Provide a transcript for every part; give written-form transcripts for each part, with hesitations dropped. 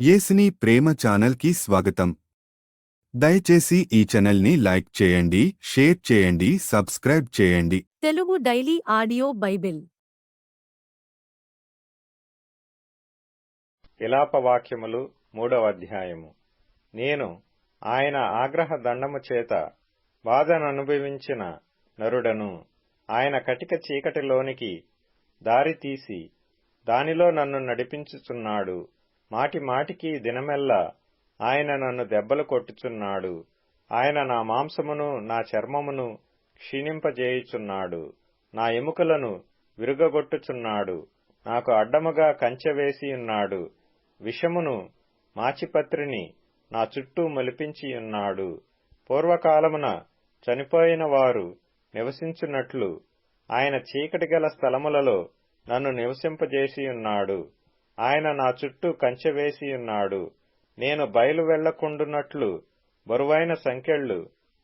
యేసుని ప్రేమ ఛానల్కి స్వాగతం. దయచేసి ఈ ఛానల్ని లైక్ చేయండి, షేర్ చేయండి, సబ్స్క్రైబ్ చేయండి. తెలుగు డైలీ ఆడియో బైబిల్ విలాపవాక్యములు 3వ అధ్యాయము. నేను ఆయన ఆగ్రహ దండము చేత బాధననుభవించిన నరుడను. ఆయన కటిక చీకటిలోనికి దారి తీసి దానిలో నన్ను నడిపించుచున్నాడు. మాటి మాటికి దినమెల్లా ఆయన నన్ను దెబ్బలు కొట్టుచున్నాడు. ఆయన నా మాంసమును నా చర్మమును క్షీణింపజేయుచున్నాడు. నా ఎముకలను విరుగగొట్టుచున్నాడు. నాకు అడ్డముగా కంచె వేసియున్నాడు. విషమును మాచిపత్రిని నా చుట్టూ మొలిపించియున్నాడు. పూర్వకాలమున చనిపోయిన వారు నివసించున్నట్లు ఆయన చీకటిగల స్థలములలో నన్ను నివసింపజేసియున్నాడు. ఆయన నా చుట్టూ కంచె వేసియున్నాడు. నేను బయలు వెళ్లకుండునట్లు బరువైన సంకెళ్ళు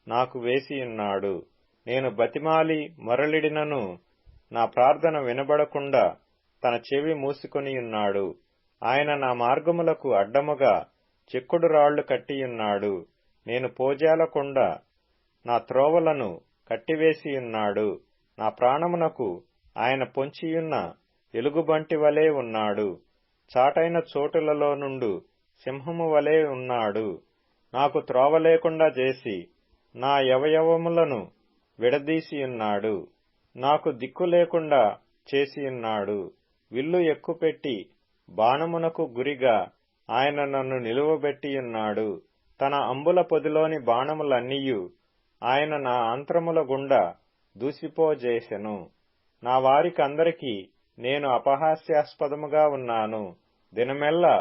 నాకు వేసియున్నాడు. నేను బతిమాలి మొరలిడినను నా ప్రార్థన వినబడకుండా తన చెవి మూసుకొనియున్నాడు. ఆయన నా మార్గములకు అడ్డముగా చెక్కుడు రాళ్లు కట్టియున్నాడు. నేను పోజాలకుండా నా త్రోవలను కట్టివేసియున్నాడు. నా ప్రాణమునకు ఆయన పొంచియున్న ఎలుగుబంటి వలె ఉన్నాడు. చాటైన చోటులలో నుండు సింహము వలె ఉన్నాడు. నాకు త్రోవ లేకుండా చేసి నా యవయవములను విడదీసియున్నాడు. నాకు దిక్కు లేకుండా చేసియున్నాడు. విల్లు ఎక్కుపెట్టి బాణమునకు గురిగా ఆయన నన్ను నిలువబెట్టియున్నాడు. తన అంబుల పొదిలోని బాణములన్నీయు ఆయన నా అంత్రముల గుండా దూసిపోజేసెను. నా వారికందరికీ నేను అపహాస్యాస్పదముగా ఉన్నాను. దినమెల్లా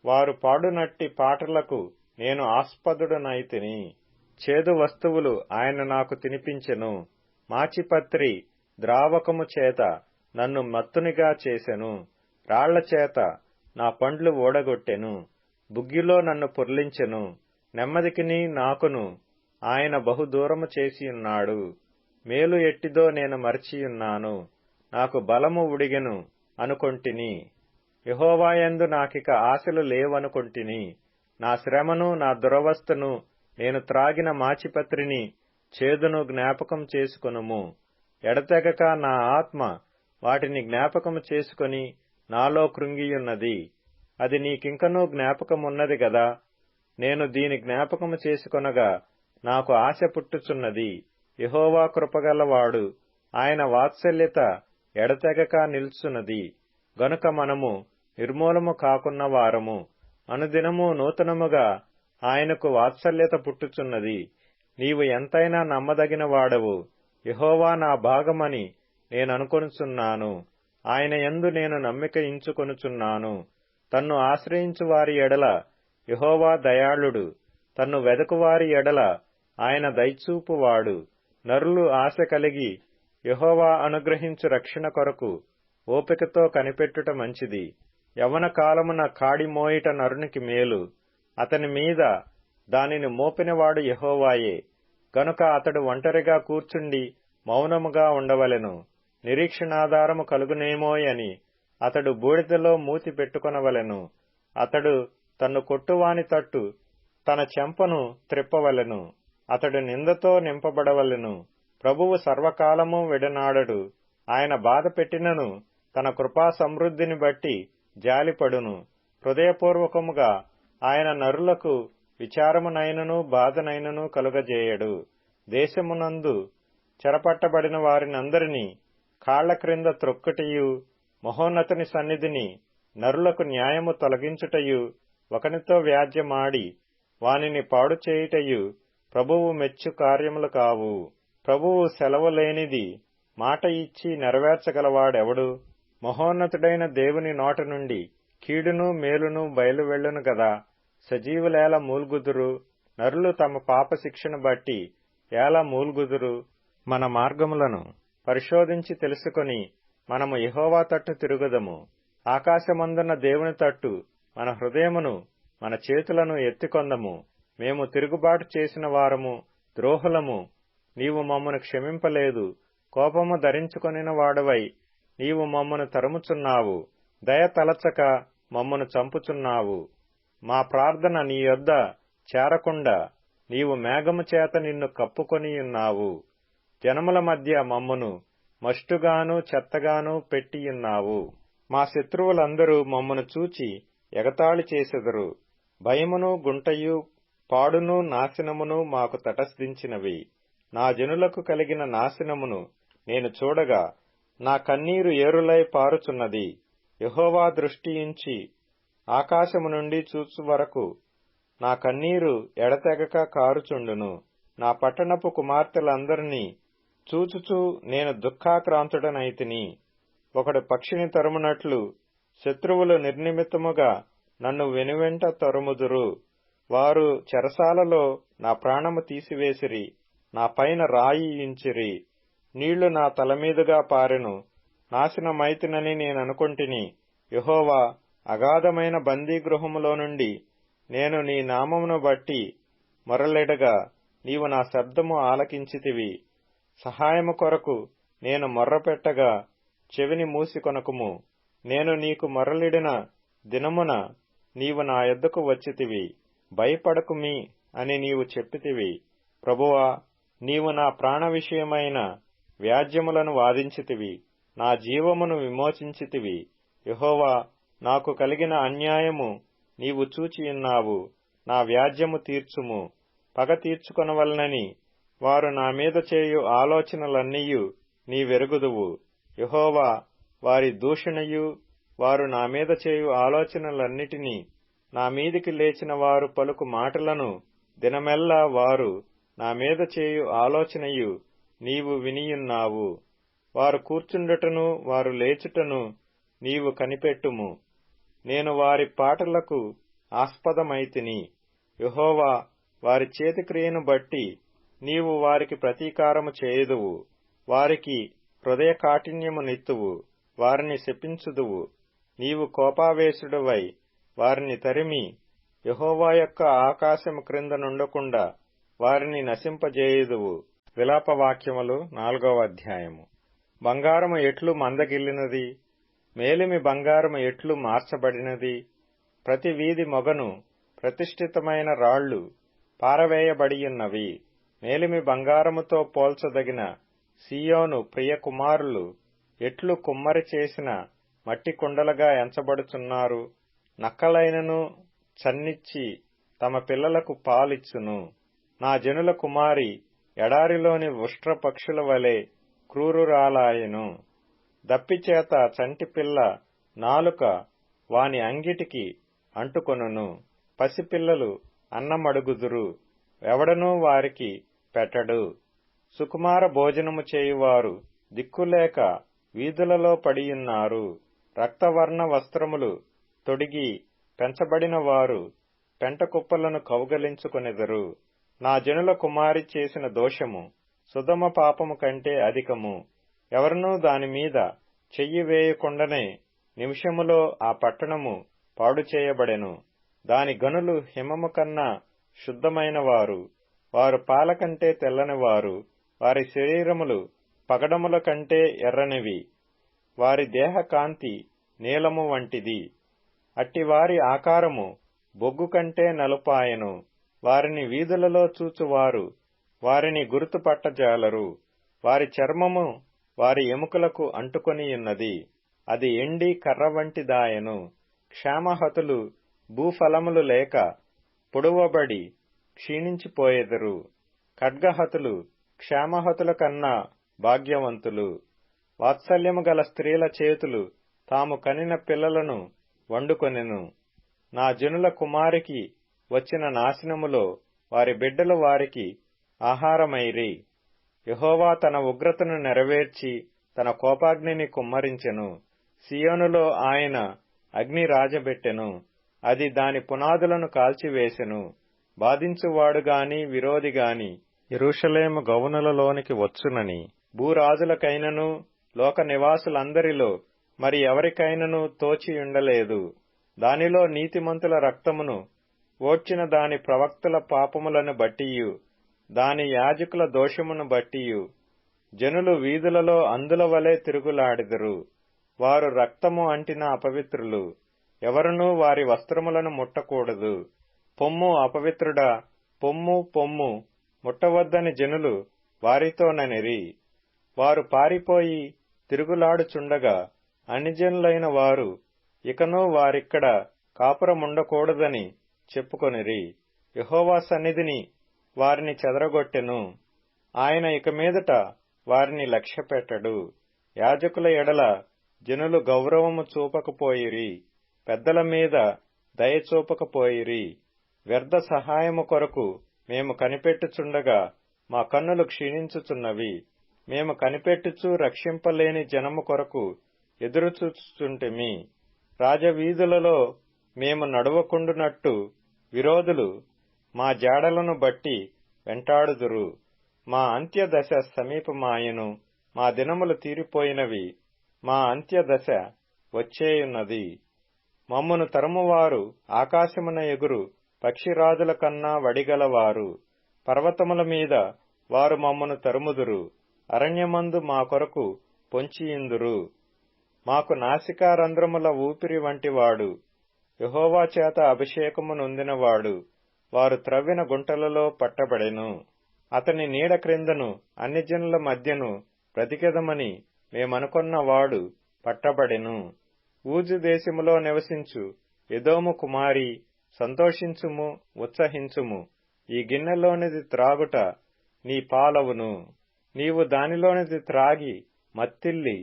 వారు పాడునట్టి పాటలకు నేను ఆస్పదుడనైతిని. చేదు వస్తువులు ఆయన నాకు తినిపించెను. మాచిపత్రి ద్రావకము చేత నన్ను మత్తునిగా చేసెను. రాళ్ల చేత నా పండ్లు ఓడగొట్టెను. బుగ్గిలో నన్ను పొర్లించెను. నెమ్మదికిని నాకును ఆయన బహుదూరము చేసియున్నాడు. మేలు ఎట్టిదో నేను మరచియున్నాను. నాకు బలము ఉడిగెను అనుకొంటిని. యెహోవాయందు నాకిక ఆశలు లేవనుకొంటిని. నా శ్రమను నా దురవస్థను నేను త్రాగిన మాచిపత్రిని చేదును జ్ఞాపకం చేసుకొనుము. ఎడతెగక నా ఆత్మ వాటిని జ్ఞాపకము చేసుకొని నాలో కృంగియున్నది. అది నీకింకనూ జ్ఞాపకమున్నది గదా. నేను దీని జ్ఞాపకము చేసుకొనగా నాకు ఆశ పుట్టుచున్నది. యెహోవా కృపగలవాడు, ఆయన వాత్సల్యత ఎడతెగక నిల్చున్నది. గనుక మనము నిర్మూలము కాకున్న వారము. అనుదినము నూతనముగా ఆయనకు వాత్సల్యత పుట్టుచున్నది. నీవు ఎంతైనా నమ్మదగిన వాడవు. యెహోవా నా భాగమని నేననుకొనుచున్నాను. ఆయన యందు నేను నమ్మిక ఇంచుకొనుచున్నాను. తన్ను ఆశ్రయించు వారి ఎడల యెహోవా దయాళుడు. తన్ను వెదకువారి ఎడల ఆయన దయచూపువాడు. నరులు ఆశ కలిగి యెహోవా అనుగ్రహించు రక్షణ కొరకు ఓపికతో కనిపెట్టుట మంచిది. యవ్వన కాలమున కాడి మోయిట నరునికి మేలు. అతని మీద దానిని మోపినవాడు యెహోవాయే. గనుక అతడు ఒంటరిగా కూర్చుండి మౌనముగా ఉండవలెను. నిరీక్షణాధారము కలుగునేమోయని అతడు బూడిదలో మూతి పెట్టుకొనవలెను. అతడు తన్ను కొట్టువాని తట్టు తన చెంపను త్రిప్పవలెను. అతడు నిందతో నింపబడవలెను. ప్రభువు సర్వకాలము విడనాడడు. ఆయన బాధ పెట్టినను తన కృపా సమృద్ధిని బట్టి జాలిపడును. హృదయపూర్వకముగా ఆయన నరులకు విచారమునైనను బాధనైనను కలుగజేయడు. దేశమునందు చెరపట్టబడిన వారినందరినీ కాళ్ల క్రింద త్రొక్కుటయు, మహోన్నతుని సన్నిధిని నరులకు న్యాయము తొలగించుటయు, ఒకనితో వ్యాజ్యమాడి వానిని పాడు చేయుటయు ప్రభువు మెచ్చు కార్యములు కావు. ప్రభువు సెలవు లేనిది మాట ఇచ్చి నెరవేర్చగలవాడెవడు? మహోన్నతుడైన దేవుని నోట నుండి కీడును మేలును బయలువెళ్ళును గదా. సజీవులేలా మూల్గుదురు? నరులు తమ పాప శిక్షను బట్టి ఎలా మూల్గుదురు? మన మార్గములను పరిశోధించి తెలుసుకొని మనము యెహోవా తట్టు తిరుగుదము. ఆకాశమందున్న దేవుని తట్టు మన హృదయమును మన చేతులను ఎత్తికొందము. మేము తిరుగుబాటు చేసిన వారము, ద్రోహులము. నీవు మమ్మను క్షమింపలేదు. కోపము ధరించుకొనిన వాడవై నీవు మమ్మను తరుముచున్నావు. దయ తలచక మమ్మను చంపుచున్నావు. మా ప్రార్థన నీ యొద్ద చేరకుండా నీవు మేఘము చేత నిన్ను కప్పుకొనియున్నావు. జనముల మధ్య మమ్మును మష్టుగాను చెత్తగాను పెట్టియున్నావు. మా శత్రువులందరూ మమ్మను చూచి ఎగతాళి చేసెదరు. భయమును గుంటయు పాడును నాశనమును మాకు తటస్థించినవి. నా జనులకు కలిగిన నాశనమును నేను చూడగా నా కన్నీరు ఏరులై పారుచున్నది. యెహోవా దృష్టియుంచి ఆకాశము నుండి చూచు వరకు నా కన్నీరు ఎడతెగక కారుచుండును. నా పట్టణపు కుమార్తెలందరినీ చూచుచూ నేను దుఃఖాక్రాంతుడనైతిని. ఒకడు పక్షిని తరుమునట్లు శత్రువులు నిర్నిమిత్తముగా నన్ను వెనువెంట తరుముదురు. వారు చెరసాలలో నా ప్రాణము తీసివేసిరి, నా పైన రాయి ఉంచిరి. నీళ్లు నా తలమీదుగా పారెను. నాశనమైతినని నేననుకొంటిని. యెహోవా, అగాధమైన బందీగృహములో నుండి నేను నీ నామమును బట్టి మొరలెడగా నీవు నా శబ్దము ఆలకించితివి. సహాయము కొరకు నేను మొర్రపెట్టగా చెవిని మూసికొనకుము. నేను నీకు మొరలిడిన దినమున నీవు నా యొద్దకు వచ్చితివి. భయపడకుమి అని నీవు చెప్పితివి. ప్రభువా, నీవు నా ప్రాణ విషయమైన వ్యాజ్యములను వాదించితివి, నా జీవమును విమోచించితివి. యెహోవా, నాకు కలిగిన అన్యాయము నీవు చూచియున్నావు. నా వ్యాజ్యము తీర్చుము. పగ తీర్చుకొనవలనని వారు నా మీద చేయు ఆలోచనలన్నీయు నీవెరుగుదువు. యెహోవా, వారి దూషణయు వారు నా మీద చేయు ఆలోచనలన్నిటినీ, నా మీదికి లేచిన వారు పలుకు మాటలను దినమెల్లా వారు నా మీద చేయు ఆలోచనయు నీవు వినియున్నావు. వారు కూర్చుండుటను వారు లేచుటను నీవు కనిపెట్టుము. నేను వారి పాటలకు ఆస్పదమైతిని. యెహోవా, వారి చేతిక్రియను బట్టి నీవు వారికి ప్రతీకారము చేయుదువు. వారికి హృదయ కాఠిన్యమునిత్తువు, వారిని శపించుదువు. నీవు కోపావేశుడవై వారిని తరిమి యెహోవా యొక్క ఆకాశము క్రింద నుండకుండా వారిని నశింపజేయుదువు. విలాపవాక్యములు 4వ అధ్యాయము. బంగారము ఎట్లు మందగిల్లినది, మేలిమి బంగారము ఎట్లు మార్చబడినది. ప్రతి వీధి మొగను ప్రతిష్ఠితమైన రాళ్లు పారవేయబడియున్నవి. మేలిమి బంగారముతో పోల్చదగిన సీయోను ప్రియ కుమారులు ఎట్లు కుమ్మరి చేసిన మట్టి కుండలుగా ఎంచబడుచున్నారు. నక్కలైనను చన్నిచ్చి తమ పిల్లలకు పాలిచ్చును. నా జనుల కుమారి ఎడారిలోని ఉష్ట్ర పక్షుల వలె క్రూరురాలాయెను. దప్పిచేత చంటిపిల్ల నాలుక వాని అంగిటికి అంటుకొనును. పసిపిల్లలు అన్నమడుగుదురు, ఎవడనూ వారికి పెట్టడు. సుకుమార భోజనము చేయువారు దిక్కులేక వీధులలో పడియున్నారు. రక్తవర్ణ వస్త్రములు తొడిగి పెంచబడిన వారు పెంటకుప్పలను కౌగలించుకొనెదరు. నా జనుల కుమారి చేసిన దోషము సుధమ పాపము కంటే అధికము. ఎవరనూ దానిమీద చెయ్యి వేయకుండానే నిమిషములో ఆ పట్టణము పాడు చేయబడెను. దాని గనులు హిమము కన్నా శుద్ధమైన వారు, వారు పాల కంటే తెల్లనివారు. వారి శరీరములు పగడముల కంటే ఎర్రనివి, వారి దేహ కాంతి నీలము వంటిది. అట్టివారి ఆకారము బొగ్గు కంటే నలుపాయెను. వారిని వీధులలో చూచువారు వారిని గుర్తుపట్టజాలరు. వారి చర్మము వారి ఎముకలకు అంటుకొనియున్నది, అది ఎండి కర్ర వంటిదాయెను. క్షేమహతులు భూఫలములు లేక పొడువబడి క్షీణించిపోయెదరు. ఖడ్గహతులు క్షేమహతుల కన్నా భాగ్యవంతులు. వాత్సల్యము గల స్త్రీల చేతులు తాము కనిన పిల్లలను వండుకొనెను. నా జనుల కుమారికి వచ్చిన నాశనములో వారి బిడ్డలు వారికి ఆహారమైరి. యెహోవా తన ఉగ్రతను నెరవేర్చి తన కోపాగ్నిని కుమ్మరించెను. సియోనులో ఆయన అగ్ని రాజబెట్టెను, అది దాని పునాదులను కాల్చివేసెను. బాధించువాడుగాని విరోధిగాని యెరూషలేము గౌనులలోనికి వచ్చునని భూరాజులకైనను లోక నివాసులందరిలో మరి ఎవరికైనను తోచియుండలేదు. దానిలో నీతిమంతుల రక్తమును ఓడ్చిన దాని ప్రవక్తల పాపములను బట్టియు దాని యాజకుల దోషమును బట్టియు జనులు వీధులలో అందుల వలె తిరుగులాడెదరు. వారు రక్తము అంటిన అపవిత్రులు. ఎవరునూ వారి వస్త్రములను ముట్టకూడదు. పొమ్ము అపవిత్రుడా, పొమ్ము పొమ్ము, ముట్టవద్దని జనులు వారితోననిరి. వారు పారిపోయి తిరుగులాడుచుండగా అన్యజనులైన వారు ఇకనూ వారిక్కడ కాపురముండకూడదని చెప్పుకొనిరి. యెహోవా సన్నిధిని వారిని చెదరగొట్టెను. ఆయన ఇక మీదట వారిని లక్ష్యపెట్టడు. యాజకుల ఎడల జనులు గౌరవము చూపకపోయిరి, పెద్దల మీద దయ చూపకపోయిరి. వ్యర్థ సహాయము కొరకు మేము కనిపెట్టుచుండగా మా కన్నులు క్షీణించుచున్నవి. మేము కనిపెట్టుచు రక్షింపలేని జనము కొరకు ఎదురుచూచుచుంటిమి. రాజవీధులలో మేము నడువకుండునట్టు విరోధులు మా జాడలను బట్టి వెంటాడుదురు. మా అంత్యదశ సమీపమాయెను, మా దినములు తీరిపోయినవి, మా అంత్యదశ వచ్చేయున్నది. మమ్మును తరుమువారు ఆకాశమున ఎగురు పక్షిరాజుల కన్నా వడిగలవారు. పర్వతముల మీద వారు మమ్మును తరుముదురు. అరణ్యమందు మా కొరకు పొంచియుందురు. మాకు నాసికారంధ్రముల ఊపిరి వంటివాడు, యెహోవా చేత అభిషేకము నొందినవాడు. వారు త్రవ్విన గుంటలలో పట్టబడెను. అతని నీడ క్రిందను అన్యజనుల మధ్యను బ్రతికెదమని మేమనుకొన్నవాడు పట్టబడెను. ఊజు దేశములో నివసించు ఎదోము కుమారి, సంతోషించుము, ఉత్సహించుము. ఈ గిన్నెలోనిది త్రాగుట నీ పాలవును. నీవు దానిలోనిది త్రాగి మత్తిల్లి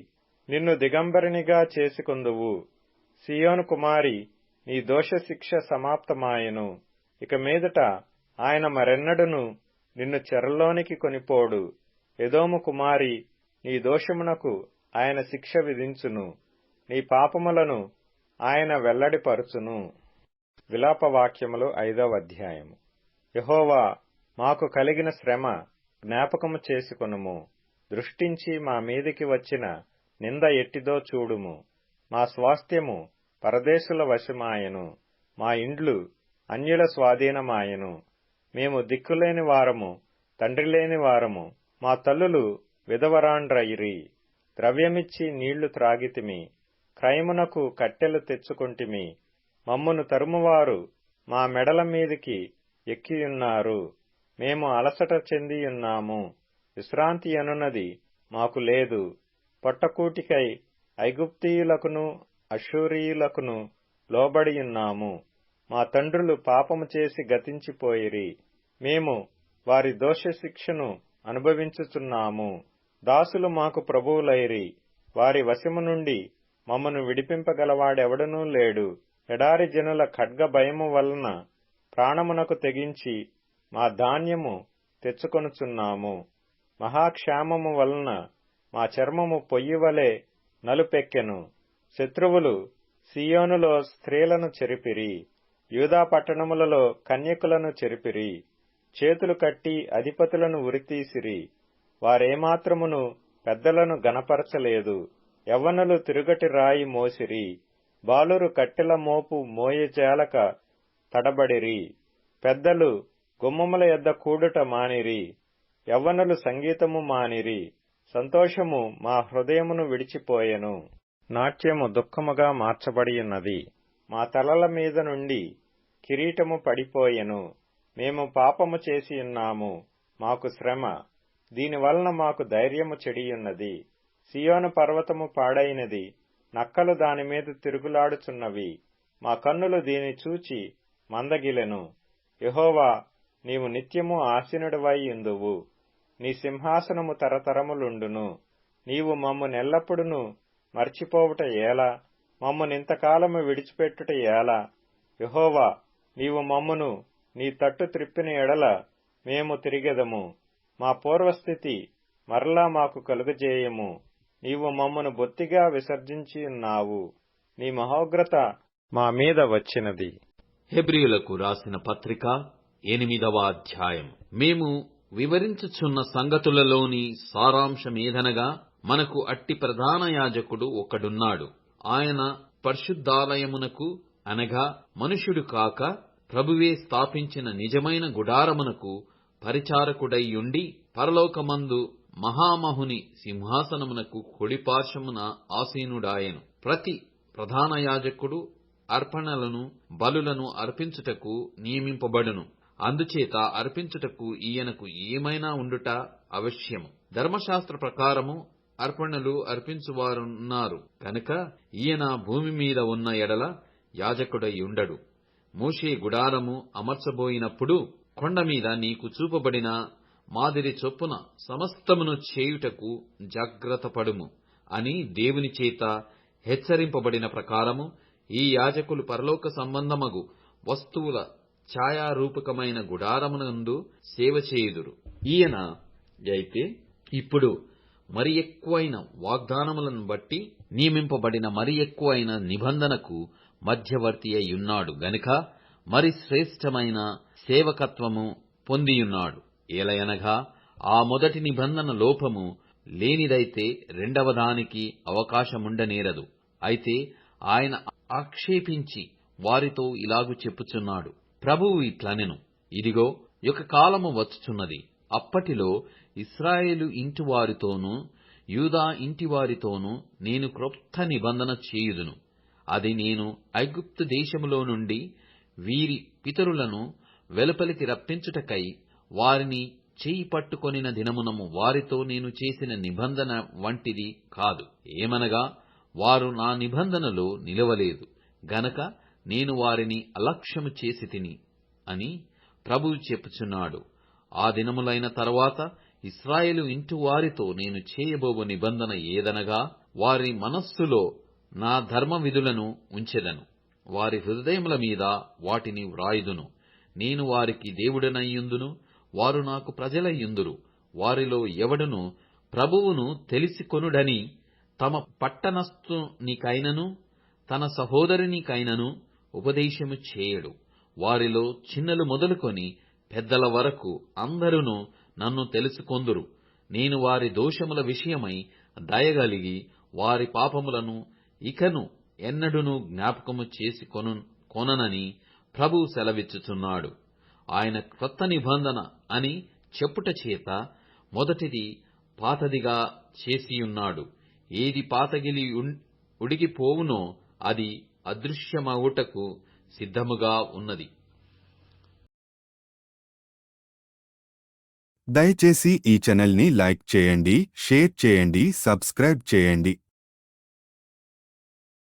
నిన్ను దిగంబరినిగా చేసుకొందువు. సియోను కుమారి, నీ దోషశిక్ష సమాప్తమాయెను. ఇక మీదట ఆయన మరెన్నడును నిన్ను చెరలోనికి కొనిపోడు. ఎదోము కుమారి, నీ దోషమునకు ఆయన శిక్ష విధించును. నీ పాపములను ఆయన వెల్లడిపరుచును. విలాపవాక్యములు 5వ అధ్యాయము. యెహోవా, మాకు కలిగిన శ్రమ జ్ఞాపకము చేసుకొనుము. దృష్టించి మా మీదికి వచ్చిన నింద ఎట్టిదో చూడుము. మా స్వాస్థ్యము పరదేశుల వశమాయెను, మా ఇండ్లు అన్యుల స్వాధీనమాయెను. మేము దిక్కులేని వారము, తండ్రిలేని వారము, మా తల్లులు విధవరాండ్రయిరి. ద్రవ్యమిచ్చి నీళ్లు త్రాగితిమి, క్రయమునకు కట్టెలు తెచ్చుకొంటిమి. మమ్మును తరుమువారు మా మెడల మీదికి ఎక్కియున్నారు. మేము అలసట చెందియున్నాము, విశ్రాంతి అనున్నది మాకు లేదు. పొట్టకూటికై ఐగుప్తీయులకును అష్షూరీయులకును లోబడియున్నాము. మా తండ్రులు పాపము చేసి గతించిపోయిరి. మేము వారి దోషశిక్షను అనుభవించుచున్నాము. దాసులు మాకు ప్రభువులైరి. వారి వశము నుండి మమ్మను విడిపింపగలవాడెవడనూ లేడు. ఎడారి జనుల ఖడ్గ భయము వలన ప్రాణమునకు తెగించి మా ధాన్యము తెచ్చుకొనుచున్నాము. మహాక్షామము వలన మా చర్మము పొయ్యివలె నలుపెక్కెను. శత్రువులు సీయోనులో స్త్రీలను చెరిపిరి, యూదా పట్టణములలో కన్యకులను చెరిపిరి. చేతులు కట్టి అధిపతులను ఉరితీసిరి. వారేమాత్రమును పెద్దలను గనపరచలేదు. యవ్వనులు తిరుగటి రాయి మోసిరి. బాలురు కట్టెల మోపు మోయజాలక తడబడిరి. పెద్దలు గుమ్మముల యొద్ద కూడుట మానిరి. యవ్వనులు సంగీతము మానిరి. సంతోషము మా హృదయమును విడిచిపోయెను. నాట్యము దుఃఖముగా మార్చబడియున్నది. మా తలల మీద నుండి కిరీటము పడిపోయెను. మేము పాపము చేసియున్నాము, మాకు శ్రమ. దీనివలన మాకు ధైర్యము చెడియున్నది. సియోను పర్వతము పాడైనది, నక్కలు దానిమీద తిరుగులాడుచున్నవి. మా కన్నులు దీని చూచి మందగిలెను. యెహోవా, నీవు నిత్యము ఆసీనుడివై యుందువు. నీ సింహాసనము తరతరములుండును. నీవు మమ్ము నెల్లప్పుడును మర్చిపోవుట ఏలా? మమ్మునింతకాలము విడిచిపెట్టుట ఏలా? యెహోవా, నీవు మమ్మును నీ తట్టు త్రిప్పిన ఎడల మేము తిరిగెదము. మా పూర్వస్థితి మరలా మాకు కలుగజేయము. నీవు మమ్మను బొత్తిగా విసర్జించియున్నావు. నీ మహోగ్రత మా మీద వచ్చినది. హెబ్రీయులకు రాసిన పత్రిక 8వ అధ్యాయం. మేము వివరించుచున్న సంగతులలోని సారాంశమేదనగా, మనకు అట్టి ప్రధాన యాజకుడు ఒకడున్నాడు. ఆయన పరిశుద్ధాలయమునకు అనగా మనుష్యుడు కాక ప్రభువే స్థాపించిన నిజమైన గుడారమునకు పరిచారకుడైయుండి, పరలోకమందు మహామహుని సింహాసనమునకు కుడిపార్శ్వమున ఆసీనుడాయెను. ప్రతి ప్రధాన యాజకుడు అర్పణలను బలులను అర్పించుటకు నియమింపబడును. అందుచేత అర్పించుటకు ఈయనకు ఏమైనా ఉండుట అవశ్యము. ధర్మశాస్త్ర ప్రకారము అర్పణలు అర్పించువారున్నారు కనుక ఈయన భూమి మీద ఉన్న ఎడల యాజకుడై ఉండడు. మోషే గుడారము అమర్చబోయినప్పుడు కొండ మీద నీకు చూపబడిన మాదిరి చొప్పున సమస్తమును చేయుటకు జాగ్రత్తపడుము అని దేవుని చేత హెచ్చరింపబడిన ప్రకారము ఈ యాజకులు పరలోక సంబంధమగు వస్తువుల ఛాయారూపకమైన గుడారమునందు సేవ చేయుదురు. ఈయన అయితే ఇప్పుడు మరి ఎక్కువైన వాగ్దానములను బట్టి నియమింపబడిన మరి ఎక్కువైన నిబంధనకు మధ్యవర్తి అయ్యున్నాడు గనుక మరి శ్రేష్టమైన సేవకత్వము పొందియున్నాడు. ఏలయనగా ఆ మొదటి నిబంధన లోపము లేనిదైతే రెండవ దానికి అవకాశముండనేరదు. అయితే ఆయన ఆక్షేపించి వారితో ఇలాగు చెప్పుచున్నాడు. ప్రభువు ఇట్లనెను, ఇదిగో ఒక కాలము వచ్చుచున్నది, అప్పటిలో ఇశ్రాయేలు ఇంటివారితోనూ యూదా ఇంటివారితోనూ నేను క్రొత్త నిబంధన చేయుదును. అది నేను ఐగుప్తు దేశములో నుండి వీరి పితరులను వెలుపలికి రప్పించుటకై వారిని చేయి పట్టుకొనిన దినమునము వారితో నేను చేసిన నిబంధన వంటిది కాదు. ఏమనగా వారు నా నిబంధనలో నిలవలేదు గనక నేను వారిని అలక్ష్యము చేసితిని అని ప్రభువు చెప్పుచున్నాడు. ఆ దినములైన తరువాత ఇశ్రాయేలు ఇంటి వారితో నేను చేయబోవు నిబంధన ఏదనగా వారి మనస్సులో నా ధర్మ విధులను ఉంచెదను, వారి హృదయముల మీద వాటిని వ్రాయుదును. నేను వారికి దేవుడనయ్యుందును, వారు నాకు ప్రజలయ్యుందురు. వారిలో ఎవడును ప్రభువును తెలిసికొనుడని తమ పట్టణస్థునికైనను తన సహోదరునికైనను ఉపదేశము చేయడు. వారిలో చిన్నలు మొదలుకొని పెద్దల వరకు అందరును నన్ను తెలుసుకొందురు. నేను వారి దోషముల విషయమై దయగలిగి వారి పాపములను ఇకను ఎన్నడును జ్ఞాపకము చేసి కొననని ప్రభువు సెలవిచ్చుచున్నాడు. ఆయన క్రొత్త నిబంధన అని చెప్పుట చేత మొదటిది పాతదిగా చేసియున్నాడు. ఏది పాతగిలి ఉడిగిపోవునో అది అదృశ్యమవుటకు సిద్ధముగా ఉన్నది. దయచేసి ఈ ఛానల్ని లైక్ చేయండి, షేర్ చేయండి, సబ్స్క్రైబ్ చేయండి.